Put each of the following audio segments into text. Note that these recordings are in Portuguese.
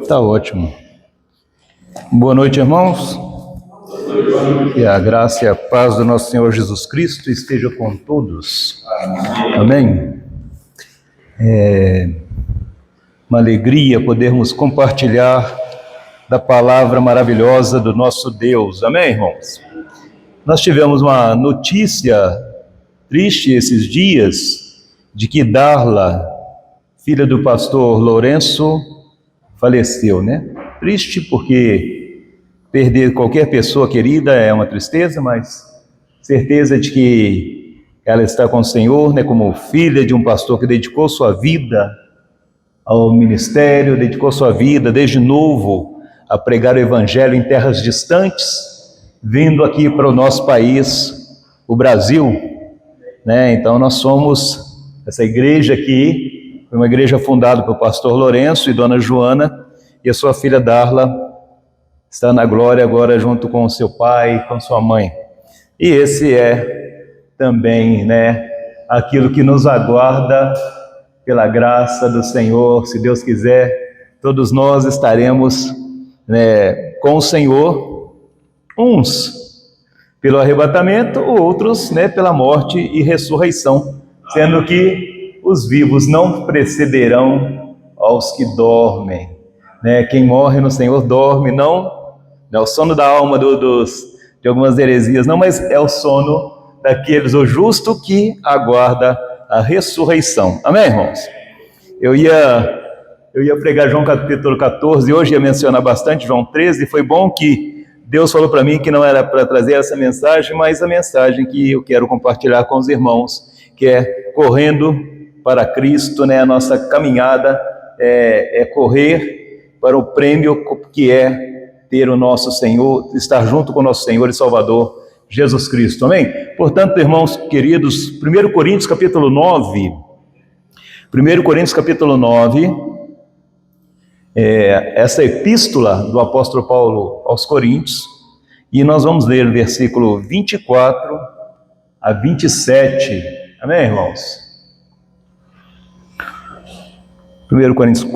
Tá ótimo. Boa noite, irmãos. Que a graça e a paz do nosso Senhor Jesus Cristo esteja com todos. Amém. Uma alegria podermos compartilhar da palavra maravilhosa do nosso Deus. Amém, irmãos? Nós tivemos uma notícia triste esses dias de que Darla, filha do pastor Lourenço, faleceu, né? Triste porque perder qualquer pessoa querida é uma tristeza, mas certeza de que ela está com o Senhor, né? Como filha de um pastor que dedicou sua vida ao ministério, dedicou sua vida desde novo a pregar o evangelho em terras distantes, vindo aqui para o nosso país, o Brasil, né? Então nós somos essa igreja aqui. Foi uma igreja fundada pelo pastor Lourenço e dona Joana, e a sua filha Darla está na glória agora junto com o seu pai e com sua mãe. E esse é também, né, aquilo que nos aguarda pela graça do Senhor. Se Deus quiser, todos nós estaremos, né, com o Senhor, uns pelo arrebatamento, outros, né, pela morte e ressurreição, sendo que os vivos não precederão aos que dormem, né? Quem morre no Senhor dorme, não é o sono da alma de algumas heresias, não, mas é o sono daqueles, o justo que aguarda a ressurreição. Amém, irmãos? Eu ia pregar João capítulo 14, hoje ia mencionar bastante João 13, foi bom que Deus falou para mim que não era para trazer essa mensagem, mas a mensagem que eu quero compartilhar com os irmãos, que é correndo para Cristo, né? A nossa caminhada é correr para o prêmio que é ter o nosso Senhor, estar junto com o nosso Senhor e Salvador, Jesus Cristo. Amém? Portanto, irmãos queridos, 1 Coríntios capítulo 9, essa epístola do apóstolo Paulo aos Coríntios, e nós vamos ler o versículo 24 a 27. Amém, irmãos? 1 Coríntios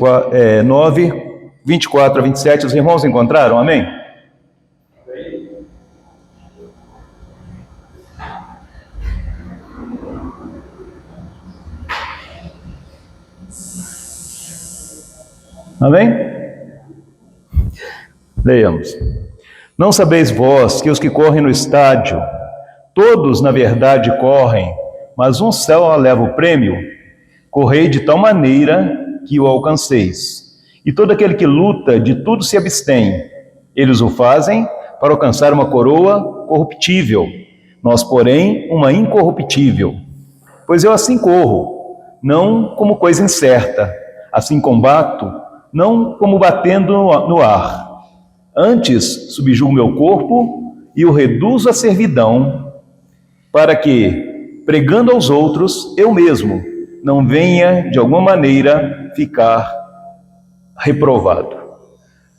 9, 24 a 27, os irmãos encontraram? Amém? Amém? Leiamos. Não sabeis vós que os que correm no estádio, todos na verdade correm, mas um só leva o prêmio? Correi de tal maneira que o alcanceis. E todo aquele que luta, de tudo se abstém. Eles o fazem para alcançar uma coroa corruptível, nós, porém, uma incorruptível. Pois eu assim corro, não como coisa incerta, assim combato, não como batendo no ar. Antes subjugo meu corpo e o reduzo à servidão, para que, pregando aos outros, eu mesmo não venha, de alguma maneira, ficar reprovado.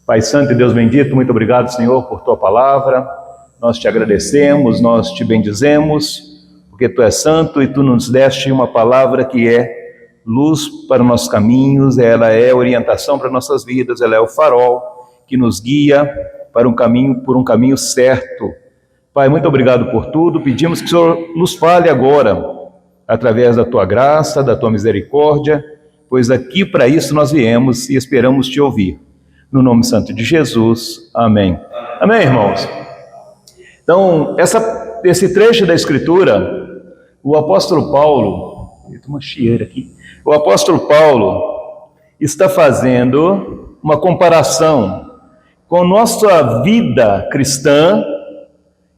Pai Santo e Deus bendito, muito obrigado, Senhor, por Tua palavra. Nós te agradecemos, nós te bendizemos, porque Tu és santo e Tu nos deste uma palavra que é luz para os nossos caminhos, ela é orientação para nossas vidas, ela é o farol que nos guia para por um caminho certo. Pai, muito obrigado por tudo. Pedimos que o Senhor nos fale agora, através da Tua graça, da Tua misericórdia, pois aqui para isso nós viemos e esperamos Te ouvir. No nome santo de Jesus, amém. Amém, irmãos? Então, esse trecho da Escritura, o apóstolo Paulo, uma chieira aqui, o apóstolo Paulo está fazendo uma comparação com nossa vida cristã,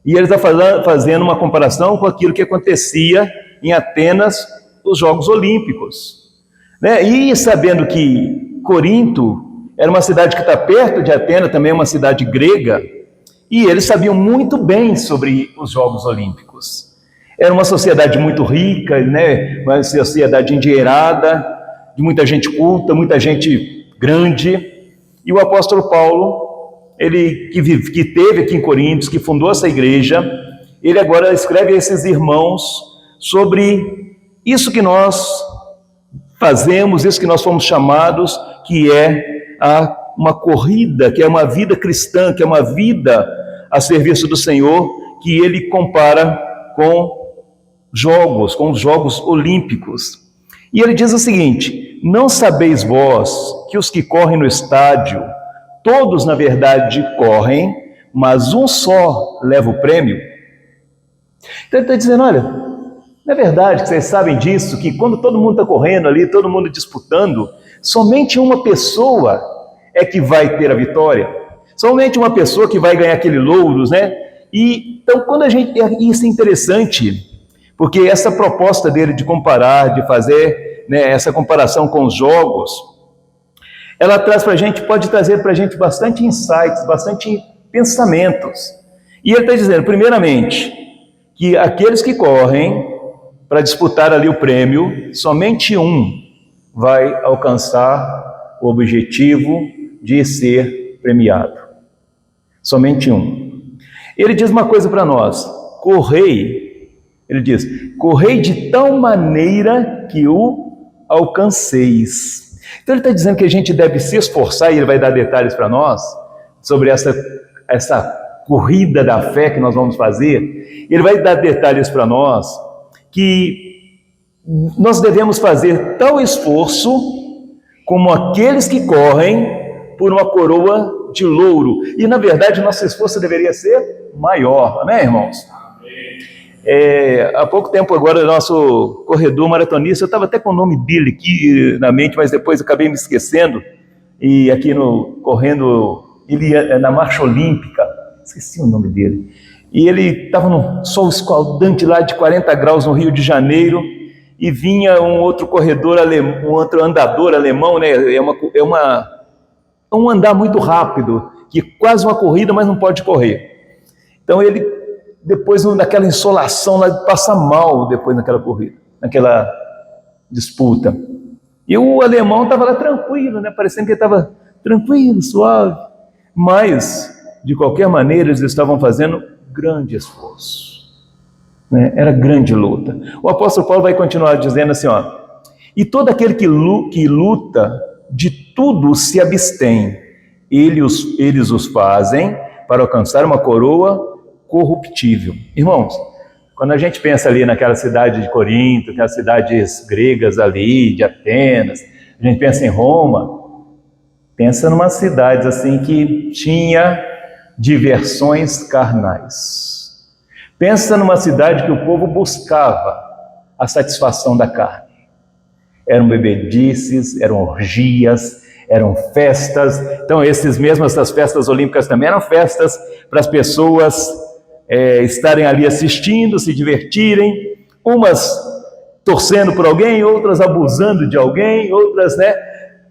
e ele está fazendo uma comparação com aquilo que acontecia em Atenas, os Jogos Olímpicos, né? E sabendo que Corinto era uma cidade que está perto de Atenas, também é uma cidade grega, e eles sabiam muito bem sobre os Jogos Olímpicos. Era uma sociedade muito rica, né? Uma sociedade endinheirada, de muita gente culta, muita gente grande, E o apóstolo Paulo, ele que teve aqui em Coríntios, que fundou essa igreja, ele agora escreve a esses irmãos sobre isso que nós fazemos, isso que nós fomos chamados, que é uma corrida, que é uma vida cristã, que é uma vida a serviço do Senhor, que ele compara com os jogos olímpicos. E ele diz o seguinte: não sabeis vós que os que correm no estádio, todos na verdade correm, mas um só leva o prêmio? Então ele está dizendo, olha, não é verdade que vocês sabem disso, que quando todo mundo está correndo ali, todo mundo disputando, somente uma pessoa é que vai ter a vitória, somente uma pessoa que vai ganhar aquele louros, né? E então quando isso é interessante, porque essa proposta dele de comparar, de fazer, né, essa comparação com os jogos, ela traz para a gente, pode trazer para a gente bastante insights, bastante pensamentos. E ele está dizendo, primeiramente, que aqueles que correm para disputar ali o prêmio, somente um vai alcançar o objetivo de ser premiado. Somente um. Ele diz uma coisa para nós: ele diz, correi de tal maneira que o alcanceis. Então ele está dizendo que a gente deve se esforçar, e ele vai dar detalhes para nós sobre essa corrida da fé que nós vamos fazer. Ele vai dar detalhes para nós que nós devemos fazer tal esforço como aqueles que correm por uma coroa de louro. E na verdade nosso esforço deveria ser maior, amém, irmãos? Há pouco tempo agora, nosso corredor maratonista, eu estava até com o nome dele aqui na mente, mas depois acabei me esquecendo, e aqui correndo, ele ia na marcha olímpica, esqueci o nome dele, e ele estava no sol escaldante lá de 40 graus no Rio de Janeiro, e vinha um outro corredor alemão, um outro andador alemão, né? É um andar muito rápido, que quase uma corrida, mas não pode correr. Então ele, depois daquela insolação lá, passa mal depois naquela corrida, naquela disputa. E o alemão estava lá tranquilo, né? Parecendo que ele estava tranquilo, suave. Mas, de qualquer maneira, eles estavam fazendo grande esforço. Né? Era grande luta. O apóstolo Paulo vai continuar dizendo assim, ó: e todo aquele que luta, de tudo se abstém. Eles os fazem para alcançar uma coroa corruptível. Irmãos, quando a gente pensa ali naquela cidade de Corinto, aquelas cidades gregas ali, de Atenas, a gente pensa em Roma, pensa numa cidade assim que tinha diversões carnais. Pensa numa cidade que o povo buscava a satisfação da carne. Eram bebedices, eram orgias, eram festas. Então essas festas olímpicas também eram festas para as pessoas estarem ali assistindo, se divertirem, umas torcendo por alguém, outras abusando de alguém, outras, né?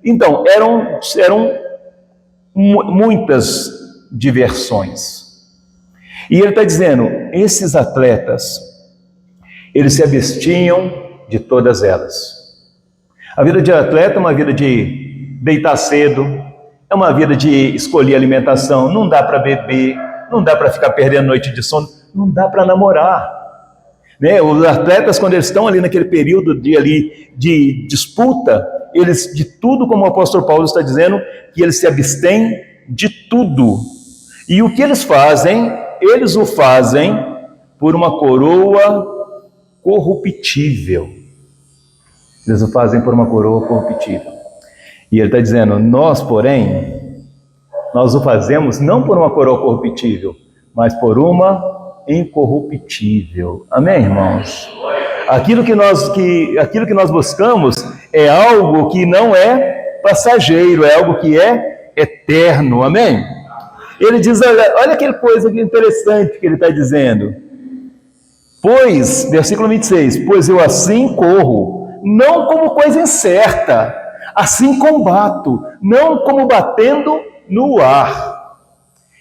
Então, eram muitas diversões. E ele está dizendo, esses atletas, eles se abstinham de todas elas. A vida de atleta é uma vida de deitar cedo, é uma vida de escolher alimentação, não dá para beber, não dá para ficar perdendo noite de sono, não dá para namorar. Né? Os atletas, quando eles estão ali naquele período de disputa, eles de tudo, como o apóstolo Paulo está dizendo, que eles se abstêm de tudo. E o que eles fazem? Eles o fazem por uma coroa corruptível. Eles o fazem por uma coroa corruptível. E ele está dizendo, nós, porém, nós o fazemos não por uma coroa corruptível, mas por uma incorruptível. Amém, irmãos? Aquilo que nós buscamos é algo que não é passageiro, é algo que é eterno. Amém? Ele diz, olha aquela coisa interessante que ele está dizendo. Pois, versículo 26, pois eu assim corro, não como coisa incerta, assim combato, não como batendo no ar.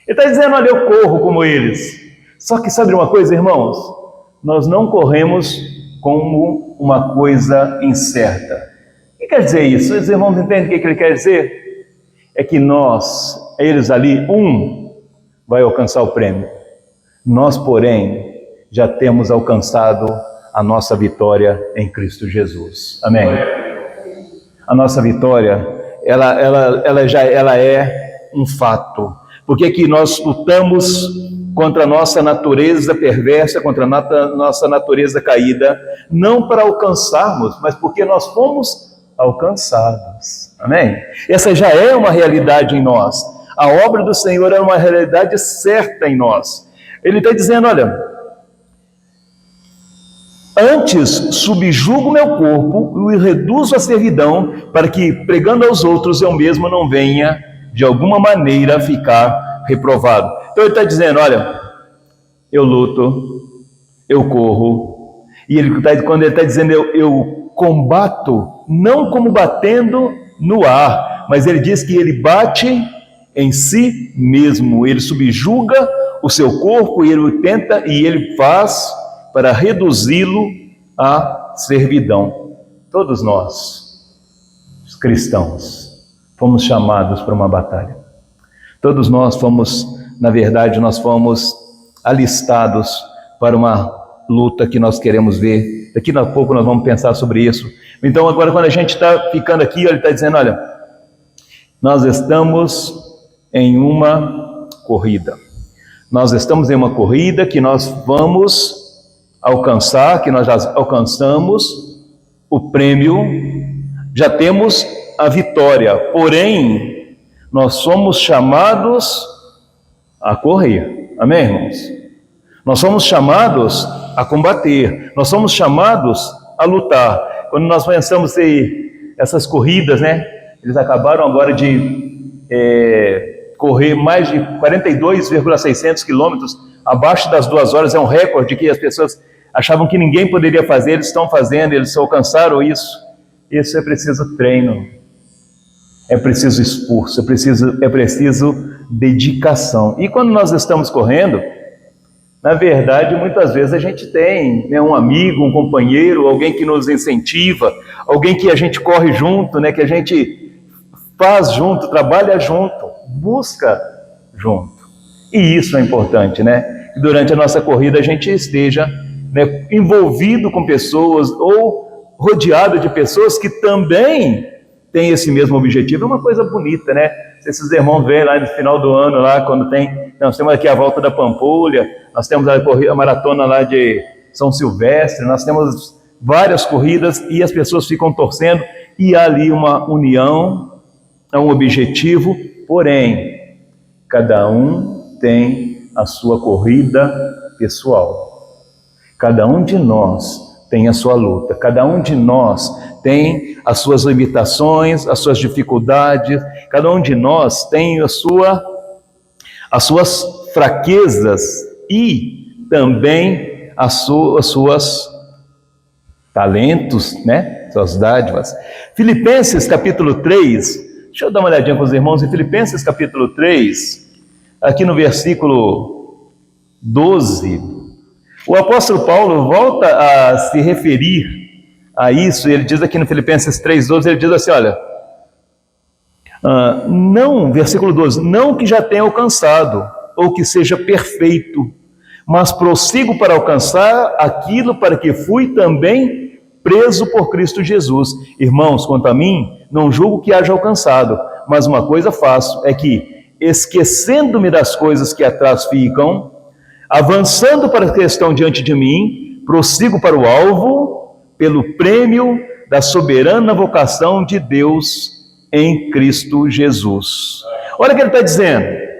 Ele está dizendo, olha, eu corro como eles. Só que sabe uma coisa, irmãos? Nós não corremos como uma coisa incerta. O que quer dizer isso? Os irmãos entendem o que ele quer dizer? é que eles ali, um vai alcançar o prêmio. Nós, porém, já temos alcançado a nossa vitória em Cristo Jesus. Amém? A nossa vitória, ela é um fato. Porque que nós lutamos contra a nossa natureza perversa, contra a nossa natureza caída, não para alcançarmos, mas porque nós fomos alcançados. Amém? Essa já é uma realidade em nós. A obra do Senhor é uma realidade certa em nós. Ele está dizendo, olha, antes subjugo meu corpo e o reduzo à servidão, para que, pregando aos outros, eu mesmo não venha, de alguma maneira, ficar reprovado. Então ele está dizendo, olha, eu luto, eu corro, e quando ele está dizendo eu combato, não como batendo no ar, mas ele diz que ele bate em si mesmo, ele subjuga o seu corpo e ele tenta e ele faz para reduzi-lo à servidão. Todos nós, os cristãos, fomos chamados para uma batalha. Todos nós fomos, na verdade, nós fomos alistados para uma luta que nós queremos ver. Daqui a pouco nós vamos pensar sobre isso. Então agora quando a gente está ficando aqui, ele está dizendo, olha, nós estamos em uma corrida. Nós estamos em uma corrida que nós vamos alcançar, que nós já alcançamos o prêmio, já temos a vitória. Porém, nós somos chamados a correr. Amém, irmãos? Nós somos chamados a combater. Nós somos chamados a lutar. Quando nós pensamos em essas corridas, né? Eles acabaram agora de correr mais de 42,600 quilômetros, abaixo das 2 horas, é um recorde que as pessoas achavam que ninguém poderia fazer, eles estão fazendo, eles alcançaram isso. Isso é preciso treino, é preciso esforço, é preciso dedicação. E quando nós estamos correndo, na verdade, muitas vezes a gente tem, né, um amigo, um companheiro, alguém que nos incentiva, alguém que a gente corre junto, né, que a gente faz junto, trabalha junto, busca junto. E isso é importante, né? Que durante a nossa corrida a gente esteja, né, envolvido com pessoas ou rodeado de pessoas que também têm esse mesmo objetivo. É uma coisa bonita, né? Esses irmãos veem lá no final do ano, lá quando nós temos aqui a volta da Pampulha, nós temos a maratona lá de São Silvestre, nós temos várias corridas e as pessoas ficam torcendo e há ali uma união, é um objetivo, porém, cada um tem a sua corrida pessoal. Cada um de nós tem a sua luta, cada um de nós tem as suas limitações, as suas dificuldades, cada um de nós tem as suas fraquezas e também as suas talentos, né? Suas dádivas. Filipenses capítulo 3, deixa eu dar uma olhadinha com os irmãos, em Filipenses capítulo 3, aqui no versículo 12, o apóstolo Paulo volta a se referir a isso, ele diz aqui no Filipenses 3,12, ele diz assim, olha, não, versículo 12, não que já tenha alcançado, ou que seja perfeito, mas prossigo para alcançar aquilo para que fui também preso por Cristo Jesus. Irmãos, quanto a mim, não julgo que haja alcançado, mas uma coisa faço, é que, esquecendo-me das coisas que atrás ficam, avançando para as que estão diante de mim, prossigo para o alvo, pelo prêmio da soberana vocação de Deus em Cristo Jesus. Olha o que ele está dizendo.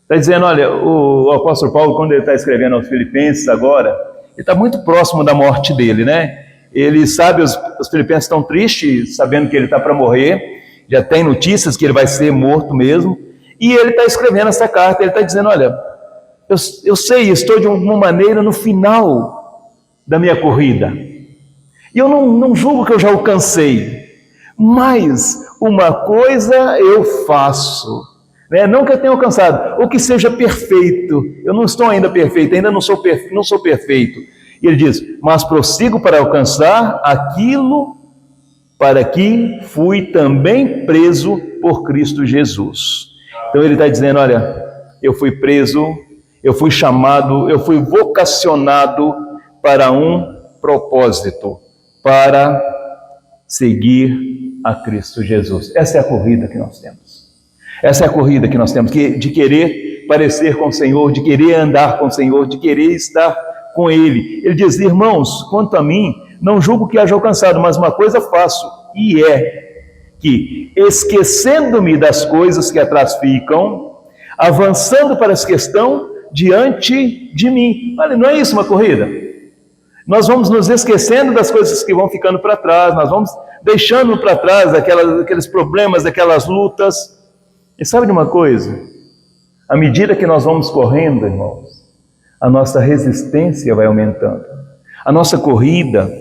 Está dizendo, olha, o apóstolo Paulo, quando ele está escrevendo aos Filipenses agora, ele está muito próximo da morte dele, né? Ele sabe, os filipenses estão tristes, sabendo que ele está para morrer, já tem notícias que ele vai ser morto mesmo, e ele está escrevendo essa carta, ele está dizendo, olha, eu sei, estou de alguma maneira no final da minha corrida, e eu não julgo que eu já alcancei, mas uma coisa eu faço, né? Não que eu tenha alcançado, ou que seja perfeito, eu não estou ainda perfeito, ainda não sou perfeito, e ele diz, mas prossigo para alcançar aquilo para que fui também preso por Cristo Jesus. Então ele está dizendo, olha, eu fui preso, eu fui chamado, eu fui vocacionado para um propósito, para seguir a Cristo Jesus. Essa é a corrida que nós temos. Essa é a corrida que nós temos, de querer parecer com o Senhor, de querer andar com o Senhor, de querer estar com Ele. Ele diz, irmãos, quanto a mim, não julgo que haja alcançado, mas uma coisa faço, e é que, esquecendo-me das coisas que atrás ficam, avançando para as que estão diante de mim. Olha, não é isso uma corrida? Nós vamos nos esquecendo das coisas que vão ficando para trás, nós vamos deixando para trás aqueles problemas, aquelas lutas. E sabe de uma coisa? À medida que nós vamos correndo, irmãos, a nossa resistência vai aumentando. A nossa corrida,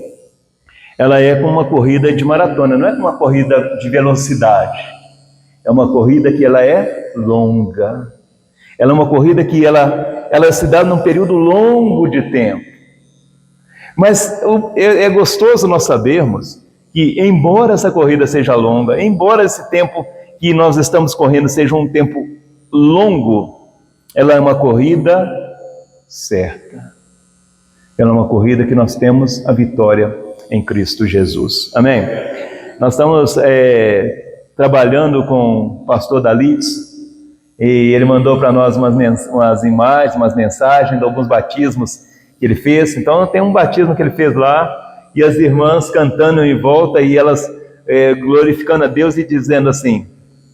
ela é como uma corrida de maratona, não é como uma corrida de velocidade. É uma corrida que ela é longa. Ela é uma corrida que ela se dá num período longo de tempo. Mas é gostoso nós sabermos que, embora essa corrida seja longa, embora esse tempo que nós estamos correndo seja um tempo longo, ela é uma corrida certa. Ela é uma corrida que nós temos a vitória em Cristo Jesus. Amém? Nós estamos trabalhando com o pastor Dalitz, e ele mandou para nós umas imagens, umas mensagens de alguns batismos que ele fez. Então tem um batismo que ele fez lá, e as irmãs cantando em volta, e elas glorificando a Deus e dizendo assim,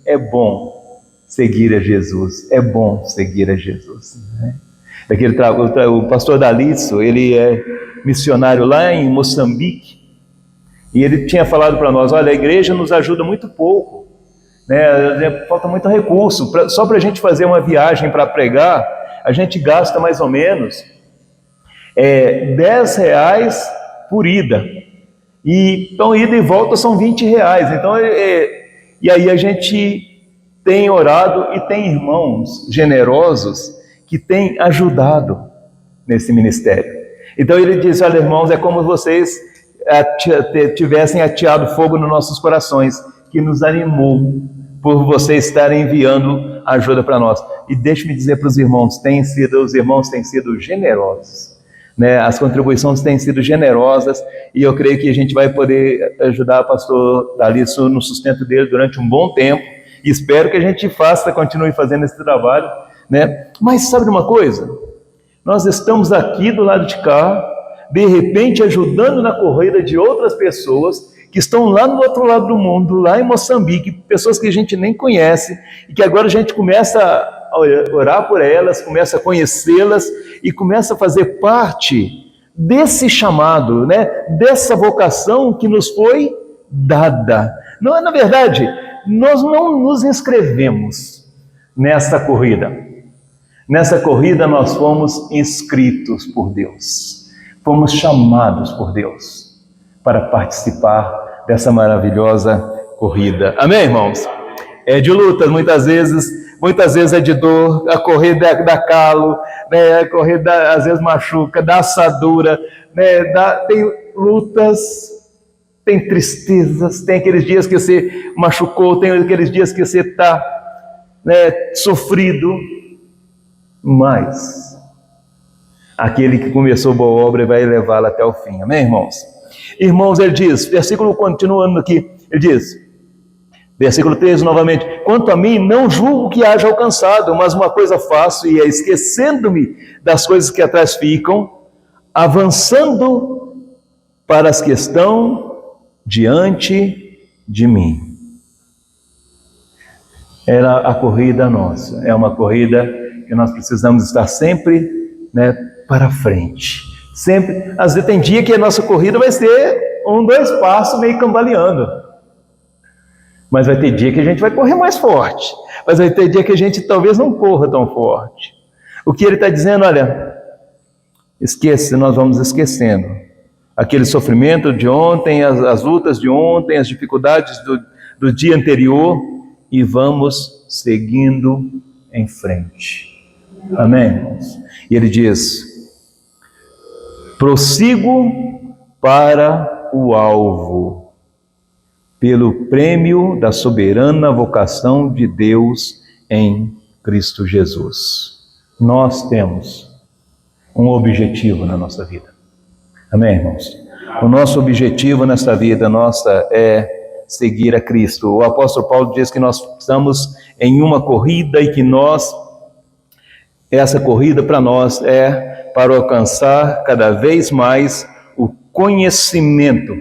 é bom seguir a Jesus, é bom seguir a Jesus. Né? O pastor Dalício, ele é missionário lá em Moçambique, e ele tinha falado para nós, olha, a igreja nos ajuda muito pouco, né? Falta muito recurso, só para a gente fazer uma viagem para pregar, a gente gasta mais ou menos R$10 por ida, e então ida e volta são R$20, então e aí a gente tem orado e tem irmãos generosos que têm ajudado nesse ministério. Então ele diz, olha irmãos, é como vocês tivessem ateado fogo nos nossos corações, que nos animou por vocês estarem enviando ajuda para nós. E deixe-me dizer para os irmãos, os irmãos têm sido generosos, né? As contribuições têm sido generosas, e eu creio que a gente vai poder ajudar o pastor Dalício no sustento dele durante um bom tempo, e espero que a gente continue fazendo esse trabalho, né? Mas sabe de uma coisa? Nós estamos aqui do lado de cá, de repente ajudando na corrida de outras pessoas que estão lá no outro lado do mundo, lá em Moçambique, pessoas que a gente nem conhece, e que agora a gente começa a orar por elas, começa a conhecê-las, e começa a fazer parte desse chamado, né? Dessa vocação que nos foi dada. Não, na verdade, nós não nos inscrevemos nessa corrida. Nessa corrida nós fomos inscritos por Deus. Fomos chamados por Deus para participar dessa maravilhosa corrida. Amém, irmãos? É de lutas, muitas vezes é de dor, a corrida dá calo, né? A corrida às vezes machuca, dá assadura, né? Tem lutas, tem tristezas, tem aqueles dias que você machucou, tem aqueles dias que você está, né, sofrido, mas aquele que começou boa obra vai levá-la até o fim. Amém, irmãos? Irmãos, ele diz, versículo continuando aqui, ele diz, versículo 13 novamente, quanto a mim, não julgo que haja alcançado, mas uma coisa faço, e é esquecendo-me das coisas que atrás ficam, avançando para as que estão diante de mim. Era a corrida nossa, é uma corrida que nós precisamos estar sempre, né, para frente. Sempre, às vezes tem dia que a nossa corrida vai ser 2 passos meio cambaleando. Mas vai ter dia que a gente vai correr mais forte. Mas vai ter dia que a gente talvez não corra tão forte. O que ele está dizendo, olha, esqueça, nós vamos esquecendo. Aquele sofrimento de ontem, as lutas de ontem, as dificuldades do dia anterior, e vamos seguindo em frente. Amém, irmãos? E ele diz, prossigo para o alvo. pelo prêmio da soberana vocação de Deus em Cristo Jesus. Nós temos um objetivo na nossa vida. Amém, irmãos? O nosso objetivo nesta vida nossa é seguir a Cristo. O apóstolo Paulo diz que nós estamos em uma corrida e que essa corrida para nós é para alcançar cada vez mais o conhecimento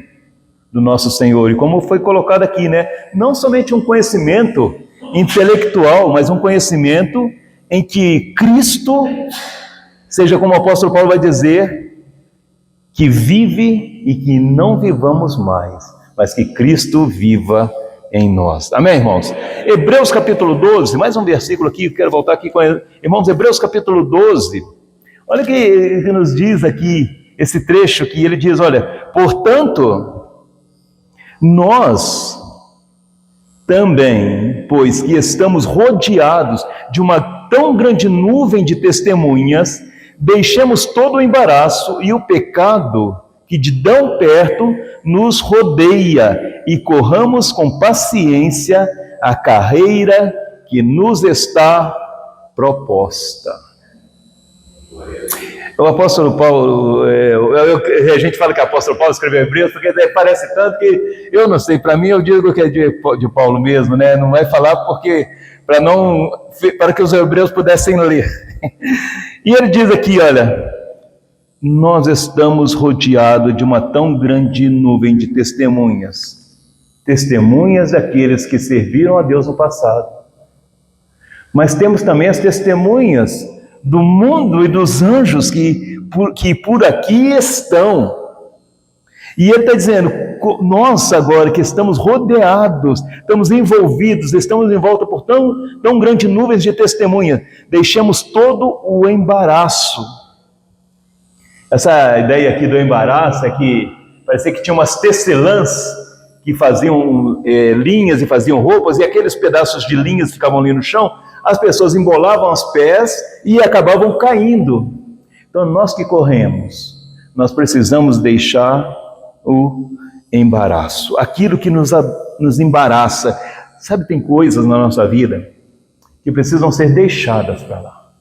do nosso Senhor. E como foi colocado aqui, né? Não somente um conhecimento intelectual, mas um conhecimento em que Cristo, seja como o apóstolo Paulo vai dizer, que vive e que não vivamos mais, mas que Cristo viva em nós. Amém, irmãos? Hebreus capítulo 12, mais um versículo aqui, eu quero voltar aqui com ele. Irmãos, Hebreus capítulo 12, olha o que nos diz aqui, esse trecho que ele diz, olha, portanto, nós também, pois que estamos rodeados de uma tão grande nuvem de testemunhas, deixemos todo o embaraço e o pecado que de tão perto nos rodeia e corramos com paciência a carreira que nos está proposta. O apóstolo Paulo, a gente fala que o apóstolo Paulo escreveu Hebreus, porque parece tanto que, eu não sei, para mim eu digo que é de Paulo mesmo, né? Não vai falar porque, para que os hebreus pudessem ler. E ele diz aqui, olha, nós estamos rodeados de uma tão grande nuvem de testemunhas. Testemunhas daqueles que serviram a Deus no passado. Mas temos também as testemunhas do mundo e dos anjos que por aqui estão. E ele está dizendo, nós agora que estamos rodeados, estamos envolvidos, estamos em volta por tão grandes nuvens de testemunha, deixemos todo o embaraço. Essa ideia aqui do embaraço é que parecia que tinha umas tecelãs que faziam linhas e faziam roupas, e aqueles pedaços de linhas ficavam ali no chão, as pessoas embolavam os pés e acabavam caindo. Então nós que corremos, nós precisamos deixar o embaraço, aquilo que nos embaraça. Sabe, tem coisas na nossa vida que precisam ser deixadas para lá.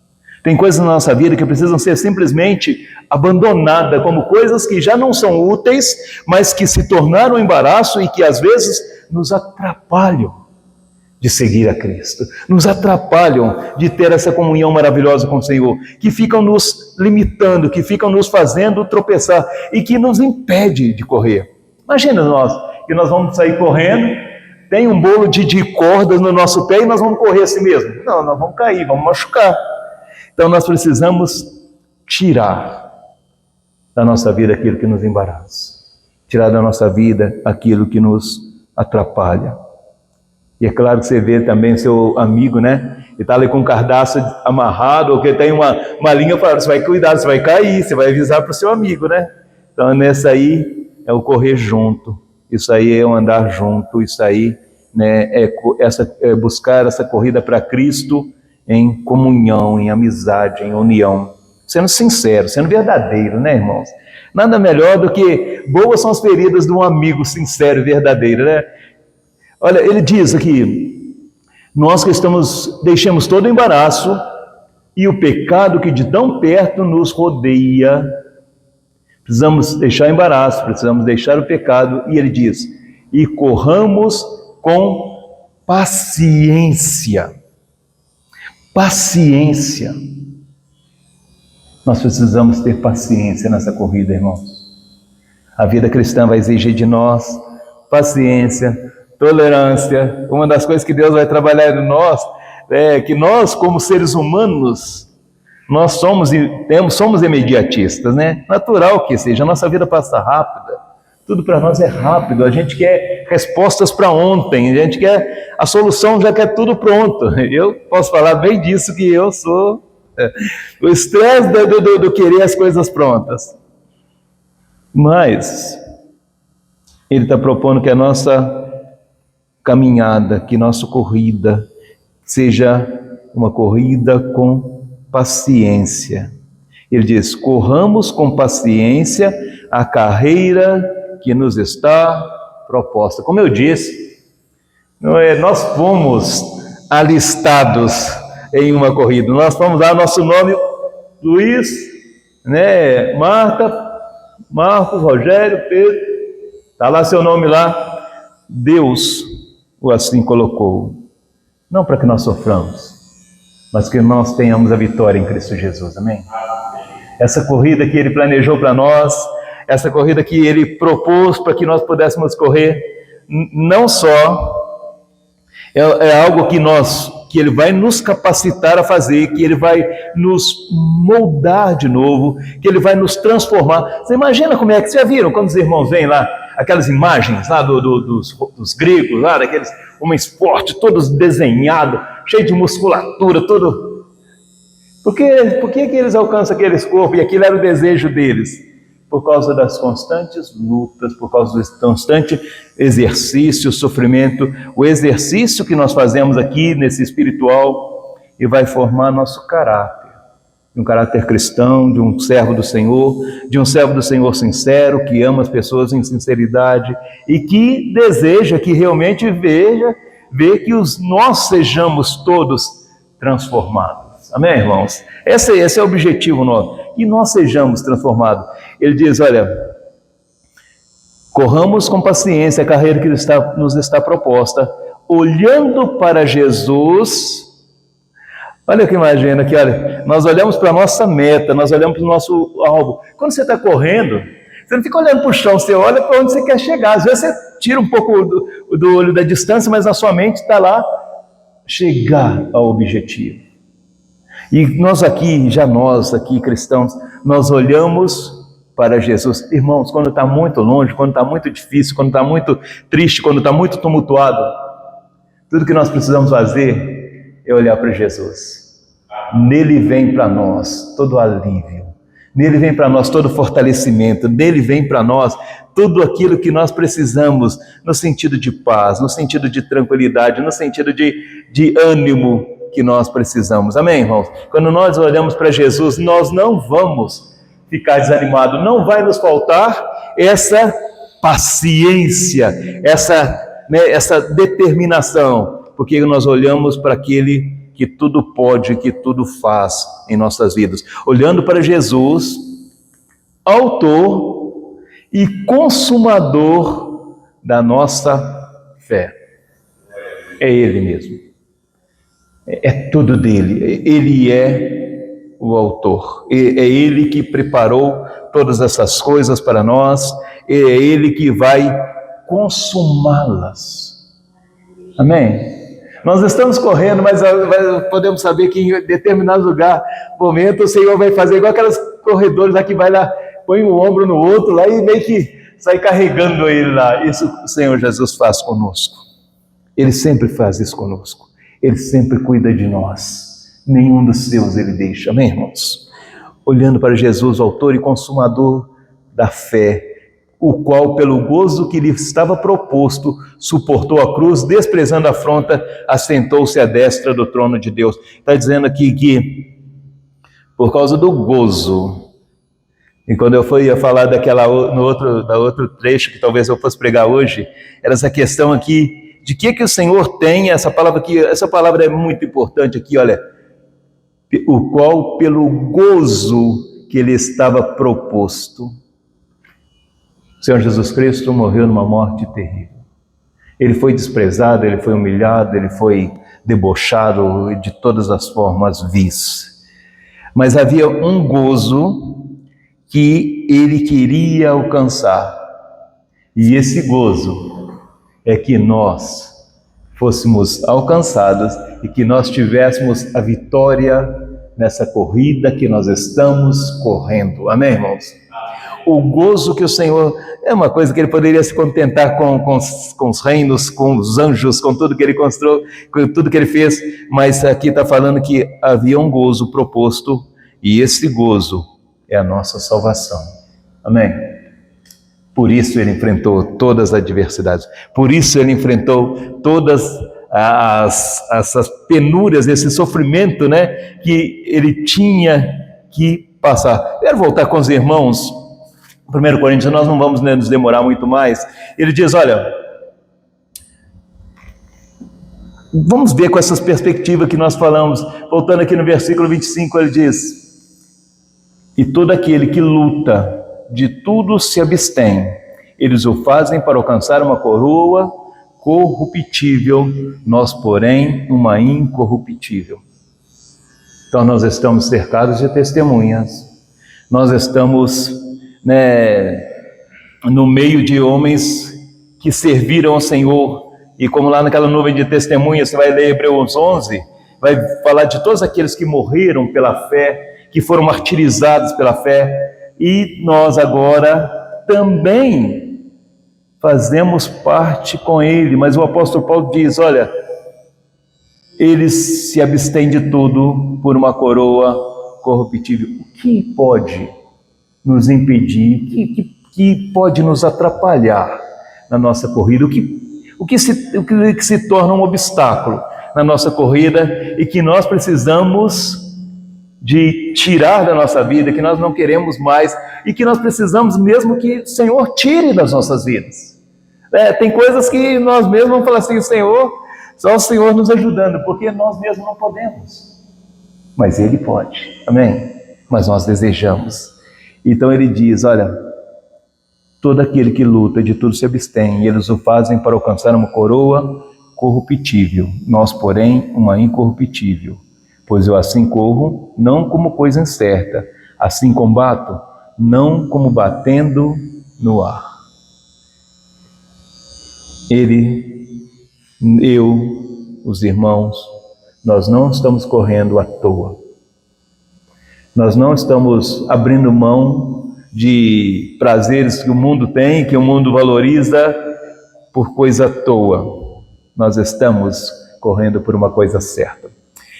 Tem coisas na nossa vida que precisam ser simplesmente abandonadas como coisas que já não são úteis, mas que se tornaram um embaraço e que às vezes nos atrapalham de seguir a Cristo, nos atrapalham de ter essa comunhão maravilhosa com o Senhor, que ficam nos limitando, que ficam nos fazendo tropeçar e que nos impede de correr. Imagina que nós vamos sair correndo, tem um bolo de cordas no nosso pé e nós vamos correr assim mesmo. Não, nós vamos cair, vamos machucar. Então nós precisamos tirar da nossa vida aquilo que nos embaraça, tirar da nossa vida aquilo que nos atrapalha. E é claro que você vê também seu amigo, né? Ele está ali com um cardaço amarrado, ou que tem uma linha falando, você vai cuidar, você vai cair, você vai avisar para o seu amigo, né? Então nessa aí é o correr junto, isso aí é o andar junto, isso aí, né, é buscar essa corrida para Cristo em comunhão, em amizade, em união, sendo sincero, sendo verdadeiro, né, irmãos? Nada melhor do que boas são as feridas de um amigo sincero e verdadeiro, né? Olha, ele diz aqui, nós que deixemos todo o embaraço e o pecado que de tão perto nos rodeia. Precisamos deixar o embaraço, precisamos deixar o pecado, e ele diz, e corramos com paciência. Paciência. Nós precisamos ter paciência nessa corrida, irmãos. A vida cristã vai exigir de nós paciência, tolerância. Uma das coisas que Deus vai trabalhar em nós é que nós, como seres humanos, nós somos imediatistas, né? Natural que seja, a nossa vida passa rápida, tudo para nós é rápido, a gente quer respostas para ontem, a gente quer a solução, já quer tudo pronto. Eu posso falar bem disso, que eu sou o estresse do querer as coisas prontas. Mas ele está propondo que a nossa caminhada, que nossa corrida seja uma corrida com paciência. Ele diz, corramos com paciência a carreira que nos está proposta. Como eu disse, nós fomos alistados em uma corrida. Nós fomos lá, nosso nome, Luiz, né, Marta, Marcos, Rogério, Pedro, está lá seu nome lá. Deus o assim colocou, não para que nós soframos, mas que nós tenhamos a vitória em Cristo Jesus, amém? Essa corrida que Ele planejou para nós, essa corrida que Ele propôs para que nós pudéssemos correr, não só é algo que Ele vai nos capacitar a fazer, que Ele vai nos moldar de novo, que Ele vai nos transformar. Você imagina como é que, vocês já viram quando os irmãos vêm lá, aquelas imagens lá dos gregos, lá daqueles homens fortes, todos desenhados, cheios de musculatura, todo... Por que eles alcançam aqueles corpos? E aquilo era o desejo deles. Por causa das constantes lutas, por causa do constante exercício, sofrimento, o exercício que nós fazemos aqui nesse espiritual, e vai formar nosso caráter, de um caráter cristão, de um servo do Senhor sincero, que ama as pessoas em sinceridade e que deseja que realmente vê que nós sejamos todos transformados. Amém, irmãos? Esse é o objetivo nosso, que nós sejamos transformados. Ele diz, olha, corramos com paciência a carreira que nos está proposta, olhando para Jesus. Olha o que imagina aqui, olha, nós olhamos para a nossa meta, nós olhamos para o nosso alvo. Quando você está correndo, você não fica olhando para o chão, você olha para onde você quer chegar. Às vezes você tira um pouco do olho da distância, mas na sua mente está lá, chegar ao objetivo. E nós aqui cristãos, nós olhamos para Jesus. Irmãos, quando está muito longe, quando está muito difícil, quando está muito triste, quando está muito tumultuado, tudo que nós precisamos fazer é olhar para Jesus. Nele vem para nós todo alívio, nele vem para nós todo fortalecimento, nele vem para nós tudo aquilo que nós precisamos, no sentido de paz, no sentido de tranquilidade, no sentido de ânimo que nós precisamos. Amém, irmãos? Quando nós olhamos para Jesus, nós não vamos ficar desanimados, não vai nos faltar essa paciência, essa determinação, porque nós olhamos para aquele que tudo pode, que tudo faz em nossas vidas. Olhando para Jesus, autor e consumador da nossa fé. É Ele mesmo. É tudo dele. Ele é o autor. É Ele que preparou todas essas coisas para nós. É Ele que vai consumá-las. Amém? Nós estamos correndo, mas podemos saber que em determinado momento o Senhor vai fazer igual aquelas corredores lá que vai lá, põe um ombro no outro lá e meio que sai carregando ele lá. Isso o Senhor Jesus faz conosco. Ele sempre faz isso conosco. Ele sempre cuida de nós. Nenhum dos seus ele deixa. Amém, irmãos? Olhando para Jesus, o autor e consumador da fé, o qual, pelo gozo que lhe estava proposto, suportou a cruz, desprezando a afronta, assentou-se à destra do trono de Deus. Está dizendo aqui que, por causa do gozo, e quando eu ia falar da outro trecho que talvez eu fosse pregar hoje, era essa questão aqui, de que o Senhor tem, essa palavra é muito importante aqui, olha, o qual pelo gozo que lhe estava proposto, o Senhor Jesus Cristo morreu numa morte terrível. Ele foi desprezado, ele foi humilhado, ele foi debochado de todas as formas vis. Mas havia um gozo que ele queria alcançar. E esse gozo é que nós fôssemos alcançados e que nós tivéssemos a vitória nessa corrida que nós estamos correndo. Amém, irmãos? O gozo que o Senhor... É uma coisa que ele poderia se contentar com os reinos, com os anjos, com tudo que ele construiu, com tudo que ele fez, mas aqui está falando que havia um gozo proposto, e esse gozo é a nossa salvação. Amém? Por isso ele enfrentou todas as adversidades, por isso ele enfrentou todas essas penúrias, esse sofrimento, né, que ele tinha que passar. Quero voltar com os irmãos 1 Coríntios, nós não vamos nos demorar muito mais. Ele diz, olha, vamos ver com essas perspectivas que nós falamos. Voltando aqui no versículo 25, ele diz, e todo aquele que luta, de tudo se abstém. Eles o fazem para alcançar uma coroa corruptível, nós, porém, uma incorruptível. Então, nós estamos cercados de testemunhas. Nós estamos, no meio de homens que serviram ao Senhor. E como lá naquela nuvem de testemunhas, você vai ler Hebreus 11, vai falar de todos aqueles que morreram pela fé, que foram martirizados pela fé. E nós agora também fazemos parte com ele. Mas o apóstolo Paulo diz, olha, eles se abstêm de tudo por uma coroa corruptível. O que pode nos impedir, que pode nos atrapalhar na nossa corrida? O que se torna um obstáculo na nossa corrida e que nós precisamos de tirar da nossa vida, que nós não queremos mais e que nós precisamos mesmo que o Senhor tire das nossas vidas. Tem coisas que nós mesmos vamos falar assim, Senhor, só o Senhor nos ajudando, porque nós mesmos não podemos. Mas Ele pode, amém? Mas nós desejamos. Então Ele diz, olha, todo aquele que luta, de tudo se abstém, e eles o fazem para alcançar uma coroa corruptível, nós, porém, uma incorruptível. Pois eu assim corro, não como coisa incerta, assim combato, não como batendo no ar. Eu, os irmãos, nós não estamos correndo à toa. Nós não estamos abrindo mão de prazeres que o mundo tem, que o mundo valoriza por coisa à toa. Nós estamos correndo por uma coisa certa.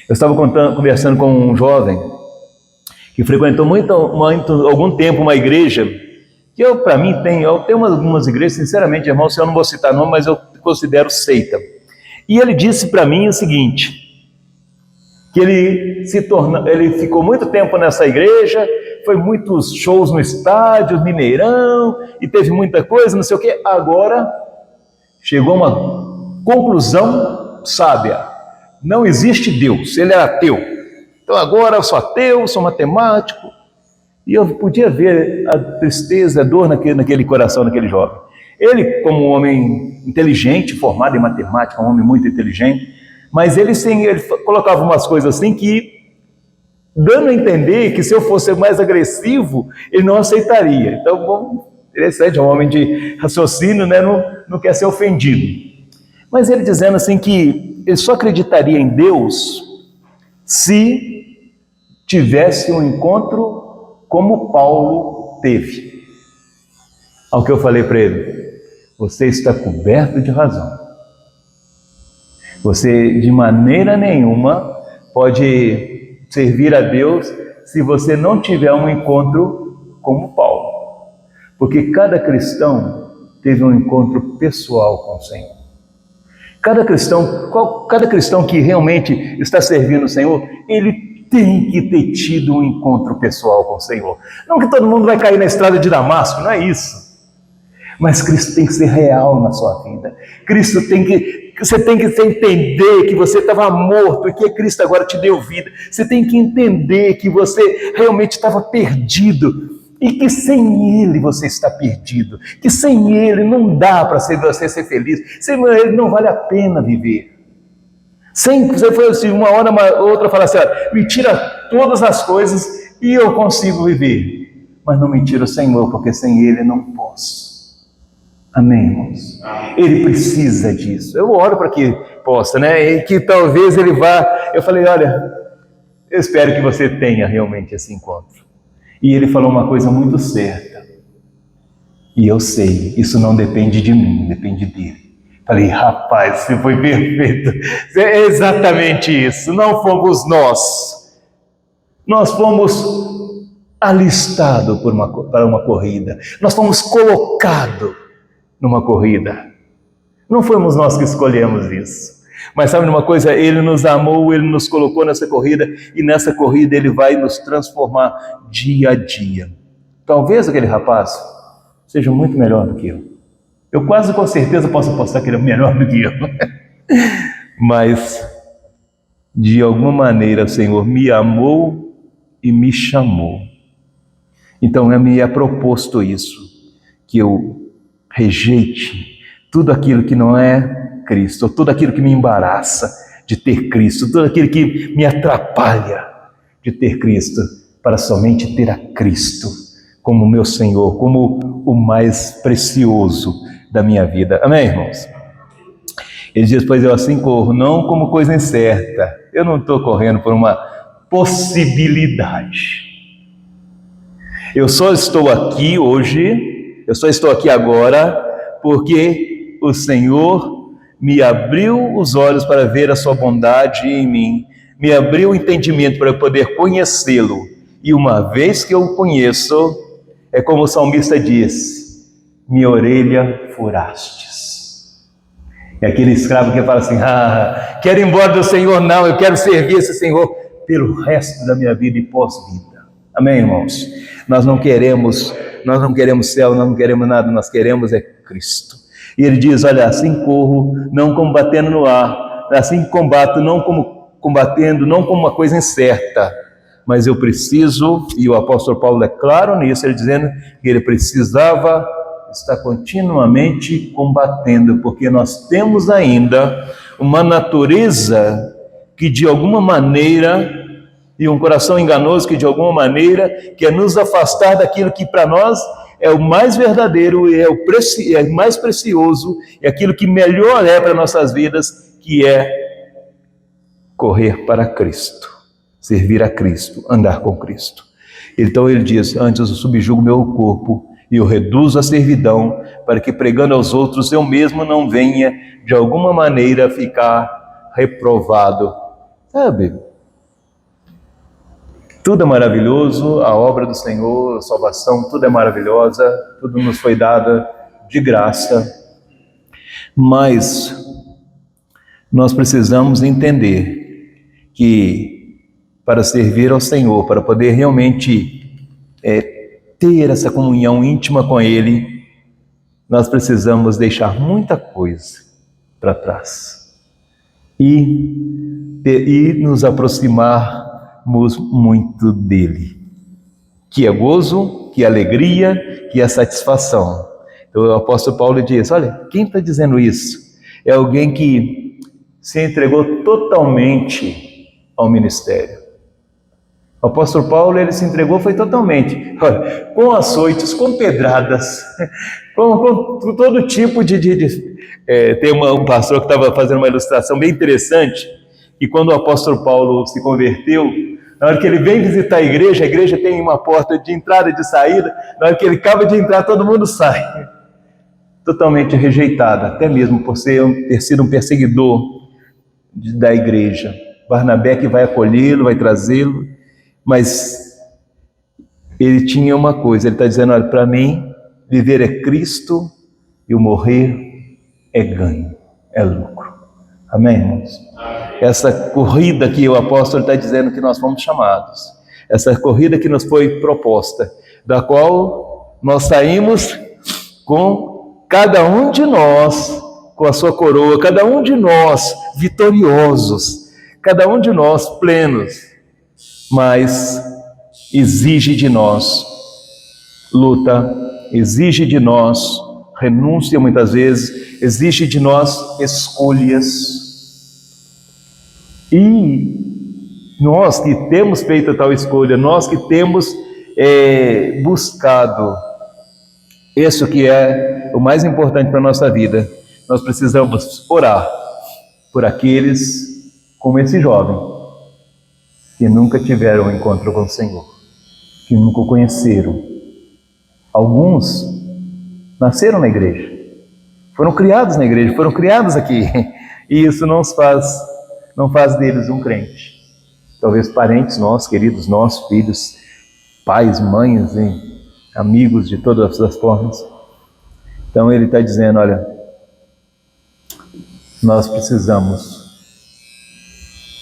Eu estava conversando com um jovem que frequentou algum tempo uma igreja, que eu tenho algumas igrejas, sinceramente, irmãos, eu não vou citar nome, mas eu considero seita. E ele disse para mim o seguinte, que ele ficou muito tempo nessa igreja, foi muitos shows no estádio, Mineirão, e teve muita coisa, não sei o quê. Agora chegou a uma conclusão sábia. Não existe Deus, ele é ateu. Então agora eu sou ateu, sou matemático. E eu podia ver a tristeza, a dor naquele coração daquele jovem. Ele, como um homem inteligente, formado em matemática, um homem muito inteligente, mas ele colocava umas coisas assim que, dando a entender que se eu fosse mais agressivo, ele não aceitaria. Então, bom, interessante, é um homem de raciocínio, não quer ser ofendido. Mas ele dizendo assim que ele só acreditaria em Deus se tivesse um encontro como Paulo teve. Ao que eu falei para ele, você está coberto de razão. Você de maneira nenhuma pode servir a Deus se você não tiver um encontro como Paulo. Porque cada cristão teve um encontro pessoal com o Senhor. Cada cristão que realmente está servindo o Senhor, ele tem que ter tido um encontro pessoal com o Senhor. Não que todo mundo vai cair na estrada de Damasco, não é isso. Mas Cristo tem que ser real na sua vida. Você tem que entender que você estava morto e que Cristo agora te deu vida. Você tem que entender que você realmente estava perdido e que sem Ele você está perdido. Que sem Ele não dá para você ser feliz. Sem Ele não vale a pena viver. Sem você for assim, uma hora ou outra falar assim, me tira todas as coisas e eu consigo viver. Mas não me tira o Senhor, porque sem Ele não posso. Amém, irmãos? Ele precisa disso. Eu oro para que possa, E que talvez ele vá. Eu falei, olha, eu espero que você tenha realmente esse encontro. E ele falou uma coisa muito certa. E eu sei, isso não depende de mim, depende dele. Falei, rapaz, você foi perfeito. É exatamente isso. Não fomos nós. Nós fomos alistados para uma corrida. Nós fomos colocados numa corrida. Não fomos nós que escolhemos isso. Mas sabe uma coisa? Ele nos amou, Ele nos colocou nessa corrida, e nessa corrida Ele vai nos transformar dia a dia. Talvez aquele rapaz seja muito melhor do que eu. Eu quase com certeza posso apostar que ele é melhor do que eu. Mas, de alguma maneira, o Senhor me amou e me chamou. Então, me é proposto isso, que eu rejeite tudo aquilo que não é Cristo, tudo aquilo que me embaraça de ter Cristo, tudo aquilo que me atrapalha de ter Cristo, para somente ter a Cristo como meu Senhor, como o mais precioso da minha vida. Amém, irmãos? Ele diz, pois eu assim corro, não como coisa incerta. Eu não estou correndo por uma possibilidade. Eu só estou aqui hoje, eu só estou aqui agora, porque o Senhor me abriu os olhos para ver a sua bondade em mim, me abriu o entendimento para eu poder conhecê-lo. E uma vez que eu o conheço, é como o salmista diz, minha orelha furastes. É aquele escravo que fala assim, quero ir embora do Senhor, não, eu quero servir esse Senhor pelo resto da minha vida e pós-vida. Amém, irmãos? Nós não queremos céu, nós não queremos nada, nós queremos é Cristo. E ele diz, olha, assim corro, não combatendo no ar, assim combato, não como combatendo, não como uma coisa incerta, mas eu preciso, e o apóstolo Paulo é claro nisso, ele dizendo que ele precisava estar continuamente combatendo, porque nós temos ainda uma natureza que de alguma maneira, e um coração enganoso que de alguma maneira quer nos afastar daquilo que para nós é o mais verdadeiro, é o mais precioso, é aquilo que melhor é para nossas vidas, que é correr para Cristo, servir a Cristo, andar com Cristo. Então ele diz, antes eu subjugo meu corpo e eu reduzo a servidão, para que pregando aos outros eu mesmo não venha de alguma maneira ficar reprovado. Sabe? Tudo é maravilhoso, a obra do Senhor, a salvação, tudo é maravilhosa, tudo nos foi dado de graça, mas nós precisamos entender que para servir ao Senhor, para poder realmente ter essa comunhão íntima com Ele, nós precisamos deixar muita coisa para trás e nos aproximar muito dele, que é gozo, que é alegria, que é satisfação. Então o apóstolo Paulo diz, olha, quem está dizendo isso? É alguém que se entregou totalmente ao ministério. O apóstolo Paulo, ele se entregou, foi totalmente, olha, com açoites, com pedradas, com todo tipo tem um pastor que estava fazendo uma ilustração bem interessante, e quando o apóstolo Paulo se converteu, na hora que ele vem visitar a igreja tem uma porta de entrada e de saída, na hora que ele acaba de entrar, todo mundo sai. Totalmente rejeitado, até mesmo por ter sido um perseguidor da igreja. Barnabé que vai acolhê-lo, vai trazê-lo, mas ele tinha uma coisa, ele está dizendo, olha, para mim, viver é Cristo e o morrer é ganho, é lucro. Amém, irmãos? Essa corrida que o apóstolo está dizendo que nós fomos chamados, essa corrida que nos foi proposta, da qual nós saímos com cada um de nós, com a sua coroa, cada um de nós vitoriosos, cada um de nós plenos, mas exige de nós luta, exige de nós renúncia muitas vezes, exige de nós escolhas. E nós que temos feito tal escolha, nós que temos buscado isso que é o mais importante para a nossa vida, nós precisamos orar por aqueles como esse jovem, que nunca tiveram um encontro com o Senhor, que nunca o conheceram. Alguns nasceram na igreja, foram criados na igreja, foram criados aqui, e isso não faz deles um crente. Talvez parentes nossos, queridos nossos, filhos, pais, mães, amigos de todas as formas. Então ele está dizendo, olha, nós precisamos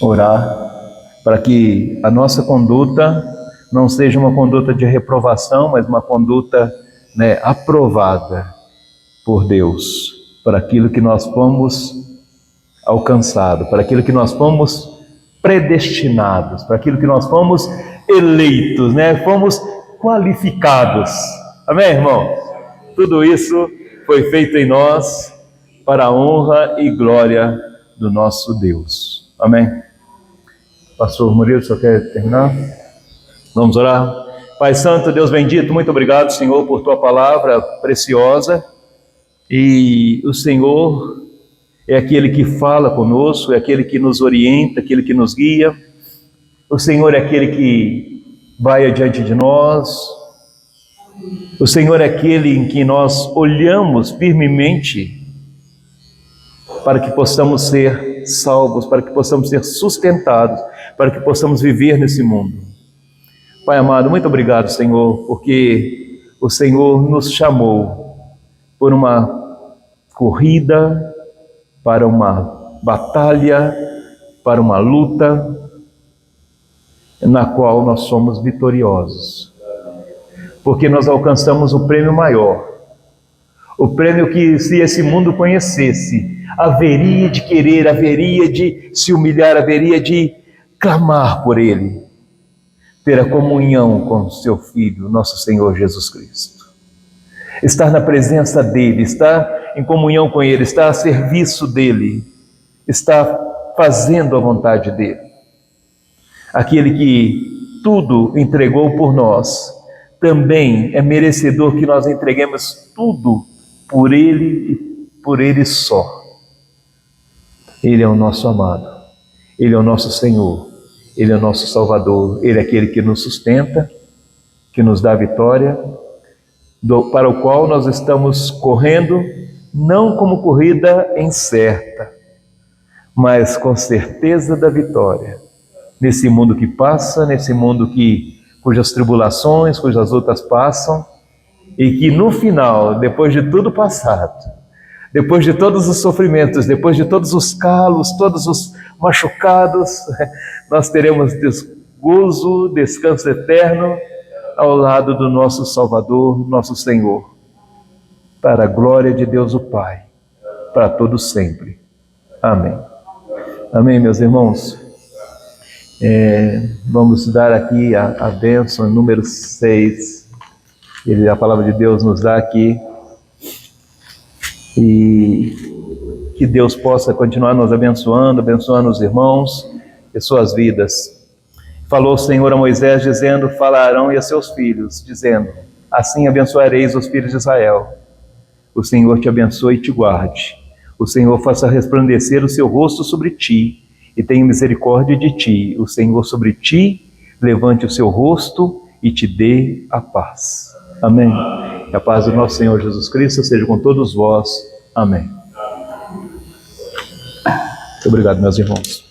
orar para que a nossa conduta não seja uma conduta de reprovação, mas uma conduta né, aprovada por Deus para aquilo que nós fomos alcançados, para aquilo que nós fomos predestinados, para aquilo que nós fomos eleitos, né? Fomos qualificados. Amém, irmão? Tudo isso foi feito em nós para a honra e glória do nosso Deus. Amém? Pastor Murilo, só quer terminar? Vamos orar? Pai Santo, Deus bendito, muito obrigado, Senhor, por Tua palavra preciosa. E o Senhor é aquele que fala conosco, é aquele que nos orienta, aquele que nos guia. O Senhor é aquele que vai adiante de nós. O Senhor é aquele em que nós olhamos firmemente para que possamos ser salvos, para que possamos ser sustentados, para que possamos viver nesse mundo. Pai amado, muito obrigado, Senhor, porque o Senhor nos chamou por uma corrida, para uma batalha, para uma luta, na qual nós somos vitoriosos. Porque nós alcançamos o prêmio maior, o prêmio que, se esse mundo conhecesse, haveria de querer, haveria de se humilhar, haveria de clamar por Ele, ter a comunhão com o Seu Filho, nosso Senhor Jesus Cristo. Estar na presença dEle, estar em comunhão com Ele, estar a serviço dEle, estar fazendo a vontade dEle. Aquele que tudo entregou por nós, também é merecedor que nós entreguemos tudo por Ele e por Ele só. Ele é o nosso amado, Ele é o nosso Senhor, Ele é o nosso Salvador, Ele é aquele que nos sustenta, que nos dá vitória, para o qual nós estamos correndo, não como corrida incerta, mas com certeza da vitória, nesse mundo que passa, nesse mundo cujas tribulações, cujas lutas passam, e que no final, depois de tudo passado, depois de todos os sofrimentos, depois de todos os calos, todos os machucados, nós teremos gozo, descanso eterno ao lado do nosso Salvador, nosso Senhor, para a glória de Deus o Pai, para todos sempre. Amém. Amém, meus irmãos. Vamos dar aqui a bênção número 6. A palavra de Deus nos dá aqui. E que Deus possa continuar nos abençoando, abençoando os irmãos e suas vidas. Falou o Senhor a Moisés, dizendo: fala a Arão e a seus filhos, dizendo: assim abençoareis os filhos de Israel. O Senhor te abençoe e te guarde. O Senhor faça resplandecer o seu rosto sobre ti e tenha misericórdia de ti. O Senhor sobre ti levante o seu rosto e te dê a paz. Amém. Que a paz do nosso Senhor Jesus Cristo seja com todos vós. Amém. Muito obrigado, meus irmãos.